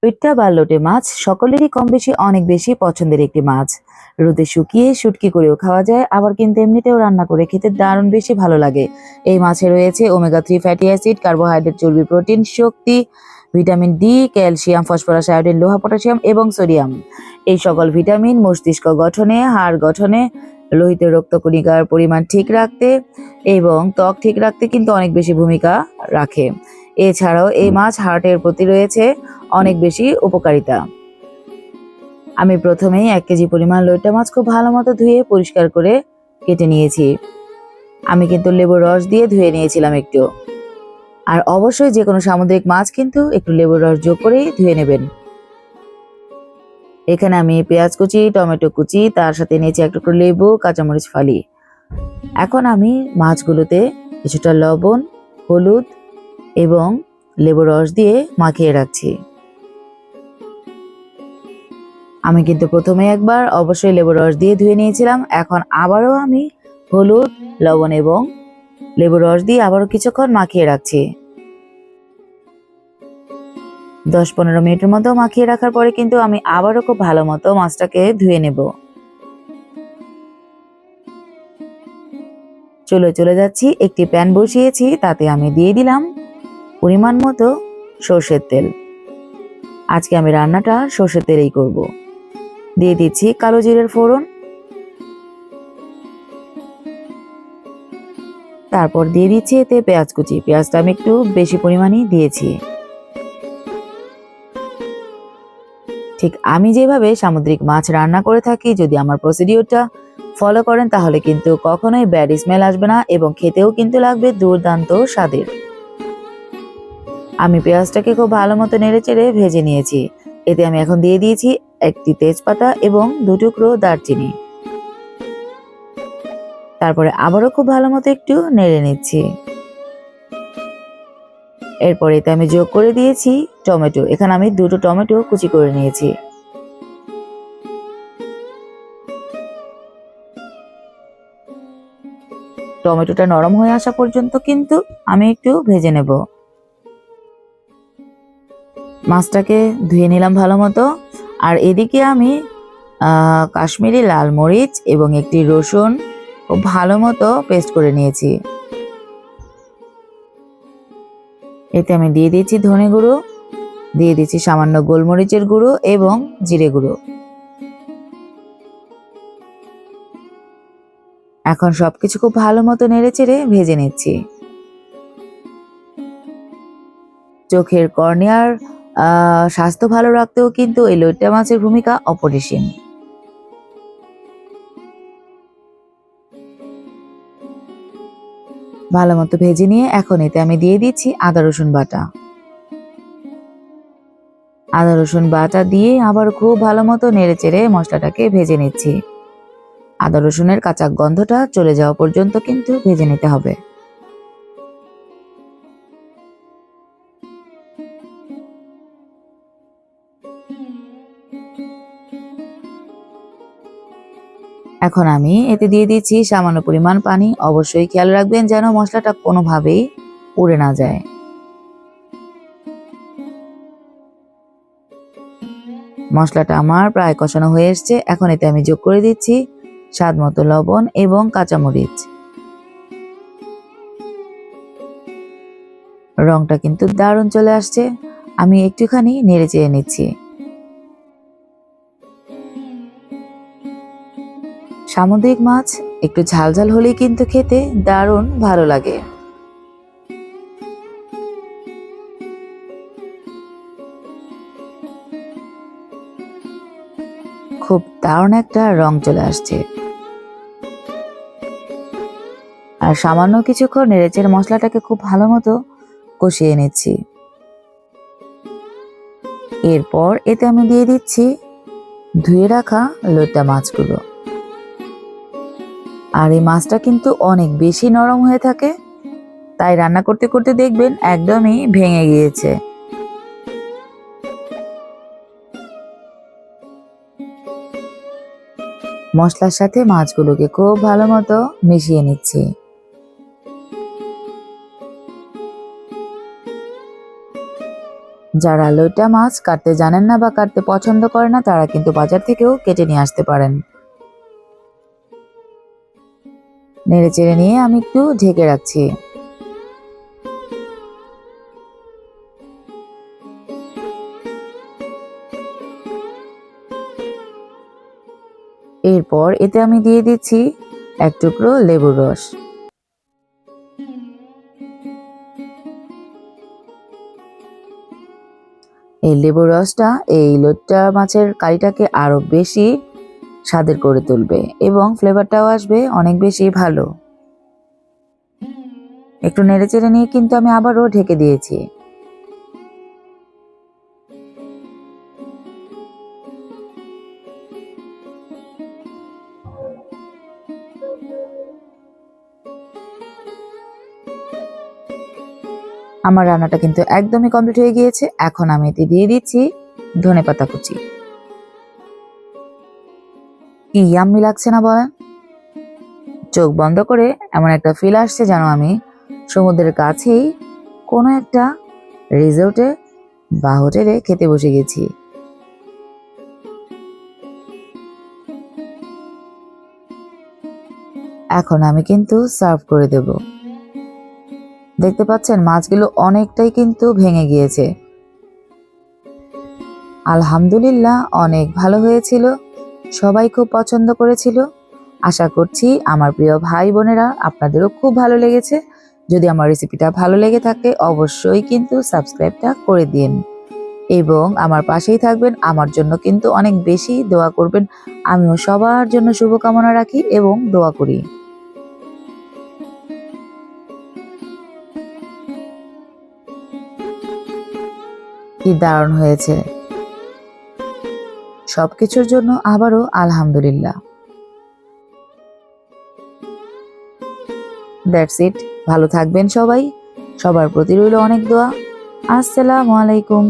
লইট্টা বা লোটে মাছ সকলেরই কম বেশি অনেক বেশি পছন্দের একটি মাছ। রোদে শুকিয়ে শুটকি করেও খাওয়া যায়, আবার কিন্তু এমনিতেও রান্না করে খেতে দারুণ বেশি ভালো লাগে। এই মাছে রয়েছে ওমেগা 3 ফ্যাটি অ্যাসিড, কার্বোহাইড্রেট, চর্বি, প্রোটিন, শক্তি, vitamin D, calcium, phosphorus, iodine, লোহা, পটাশিয়াম এবং সোডিয়াম। এই সকল ভিটামিন মস্তিষ্ক গঠনে, হাড় গঠনে, লোহিত রক্তকণিকার পরিমাণ ঠিক রাখতে এবং ত্বক ঠিক রাখতে কিন্তু অনেক বেশি ভূমিকা রাখে। এছাড়াও এই মাছ হার্টের প্রতি রয়েছে অনেক বেশি উপকারিতা। আমি প্রথমেই 1 কেজি পরিমাণ লইট্টা মাছ খুব ভালো মতো ধুয়ে পরিষ্কার করে কেটে নিয়েছি। আমি কিন্তু লেবুর রস দিয়ে ধুয়ে নিয়েছিলাম একটু। আর অবশ্যই যে কোনো সামুদ্রিক মাছ কিন্তু একটু লেবুর রস যোগ করেই ধুয়ে নেবেন। এখানে আমি পেঁয়াজ কুচি, টমেটো কুচি, তার সাথে নিয়েছি এক টুকরো লেবু, কাঁচামরিচ ফালি। এখন আমি মাছগুলোতে কিছুটা লবণ, হলুদ এবং লেবুর রস দিয়ে মাখিয়ে রাখছি। আমি কিন্তু প্রথমে একবার অবশ্যই লেবুর রস দিয়ে ধুয়ে নিয়েছিলাম। এখন আবারও আমি হলুদ, লবণ এবং লেবুর রস দিয়ে আবারও কিছুক্ষণ মাখিয়ে রাখছি। 10-15 মিনিটের মতো মাখিয়ে রাখার পরে কিন্তু আমি আবারও খুব ভালো মতো মাছটাকে ধুয়ে নেব। চলে যাচ্ছি, একটি প্যান বসিয়েছি, তাতে আমি দিয়ে দিলাম পরিমাণ মতো সর্ষের তেল। আজকে আমি রান্নাটা সর্ষের তেলেই করব। দিয়ে দিচ্ছি কালো জিরের ফোড়ন, তারপর দিয়ে দিচ্ছি এতে পেঁয়াজ কুচি। পেঁয়াজটা আমি একটু বেশি পরিমাণেই দিয়েছি। ঠিক আমি যেভাবে সামুদ্রিক মাছ রান্না করে থাকি, যদি আমার প্রসিডিওরটা ফলো করেন তাহলে কিন্তু কখনোই ব্যাড স্মেল আসবে না এবং খেতেও কিন্তু লাগবে দুর্দান্ত স্বাদের। আমি পেঁয়াজটাকে খুব ভালো মতো নেড়েচেড়ে ভেজে নিয়েছি। এতে আমি এখন দিয়ে দিয়েছি একটি তেজপাতা এবং 2 টুকরো দারচিনি। তারপরে আবারও খুব ভালো মতো একটু নেড়ে নিচ্ছি। এরপরে এতে আমি যোগ করে দিয়েছি টমেটো। এখানে আমি 2টো টমেটো কুচি করে নিয়েছি। টমেটোটা নরম হয়ে আসা পর্যন্ত কিন্তু আমি একটু ভেজে নেব। মাছটাকে ধুয়ে নিলাম ভালো মতো। আর এদিকে আমি কাশ্মীরি লাল মরিচ এবং একটি রসুন খুব ভালো মতো পেস্ট করে নিয়েছি। এতে আমি দিয়ে দিচ্ছি ধনে গুঁড়ো, দিয়ে দিচ্ছি সামান্য গোলমরিচের গুঁড়ো এবং জিরে গুঁড়ো। এখন সবকিছু খুব ভালো মতো নেড়েচেড়ে ভেজে নিচ্ছি। চোখের কর্নিয়ার স্বাস্থ্য ভালো রাখতেও কিন্তু এই লইট্টা মাছের ভূমিকা অপরিসীম। ভালো মতো ভেজে নিয়ে এখন এতে আমি দিয়ে দিচ্ছি আদা রসুন বাটা। আদা রসুন বাটা দিয়ে আবার খুব ভালো মতো নেড়েচেড়ে মশলাটাকে ভেজে নিচ্ছি। আদা রসুনের কাঁচা গন্ধটা চলে যাওয়া পর্যন্ত কিন্তু ভেজে নিতে হবে। এখন আমি এতে দিয়ে দিচ্ছি সামান্য পরিমাণ পানি। অবশ্যই খেয়াল রাখবেন যেন মশলাটা কোনোভাবেই পুড়ে না যায়। মশলাটা আমার প্রায় কষানো হয়ে এসছে। এখন এতে আমি যোগ করে দিচ্ছি স্বাদ মতো লবণ এবং কাঁচামরিচ। রংটা কিন্তু দারুণ চলে আসছে। আমি একটুখানি নেড়ে চেড়ে নিচ্ছি। সামুদ্রিক মাছ একটু ঝালঝাল হলেই কিন্তু খেতে দারুণ ভালো লাগে। খুব দারুণ একটা রং চলে আসছে। আর সামান্য কিছুক্ষণ নেড়েচেড়ে মশলাটাকে খুব ভালো মতো কষিয়ে নিচ্ছি। এরপর এতে আমি দিয়ে দিচ্ছি ধুয়ে রাখা লইট্টা মাছগুলো। আর এই মাছটা কিন্তু অনেক বেশি নরম হয়ে থাকে, তাই রান্না করতে করতে দেখবেন একদমই ভেঙে গিয়েছে। মশলার সাথে মাছগুলোকে খুব ভালো মতো মিশিয়ে নিচ্ছি। যারা লইট্টা মাছ কাটতে জানেন না বা কাটতে পছন্দ করে না তারা কিন্তু বাজার থেকেও কেটে নিয়ে আসতে পারেন। নেড়ে চেড়ে নিয়ে আমি একটু ঢেকে রাখছি। এরপর এতে আমি দিয়ে দিচ্ছি এক টুকরো লেবুর রস। এই লেবুর রসটা এই লইট্টা মাছের কারিটাকে আরো বেশি স্বাদের করে তুলবে এবং ফ্লেভারটাও আসবে অনেক বেশি ভালো। একটু নেড়ে চেড়ে নিয়ে কিন্তু আমি আবারও ঢেকে দিয়েছি। আমার রান্নাটা কিন্তু একদমই কমপ্লিট হয়ে গিয়েছে। এখন আমি এতে দিয়ে দিচ্ছি ধনেপাতা কুচি। কি ইয়াম্মি লাগছে না বলেন? চোখ বন্ধ করে এমন একটা ফিল আসছে যেন আমি সমুদ্রের কাছেই কোনো একটা রিসোর্টে বা হোটেলে খেতে বসে গেছি। এখন আমি কিন্তু সার্ভ করে দেব। দেখতে পাচ্ছেন মাছগুলো অনেকটাই কিন্তু ভেঙে গিয়েছে। আলহামদুলিল্লাহ অনেক ভালো হয়েছিল, সবাই খুব পছন্দ করেছিল। আশা করছি আমার প্রিয় ভাই বোনেরা আপনাদেরও খুব ভালো লেগেছে। যদি আমার রেসিপিটা ভালো লেগে থাকে অবশ্যই কিন্তু সাবস্ক্রাইবটা করে দিন এবং আমার পাশেই থাকবেন। আমার জন্য কিন্তু অনেক বেশি দোয়া করবেন। আমিও সবার জন্য শুভকামনা রাখি এবং দোয়া করি। কি দারুণ হয়েছে! সবকিছুর জন্য আবারও আলহামদুলিল্লাহ। That's it. ভালো থাকবেন সবাই। সবার প্রতি রইল অনেক দোয়া। আসসালামু আলাইকুম।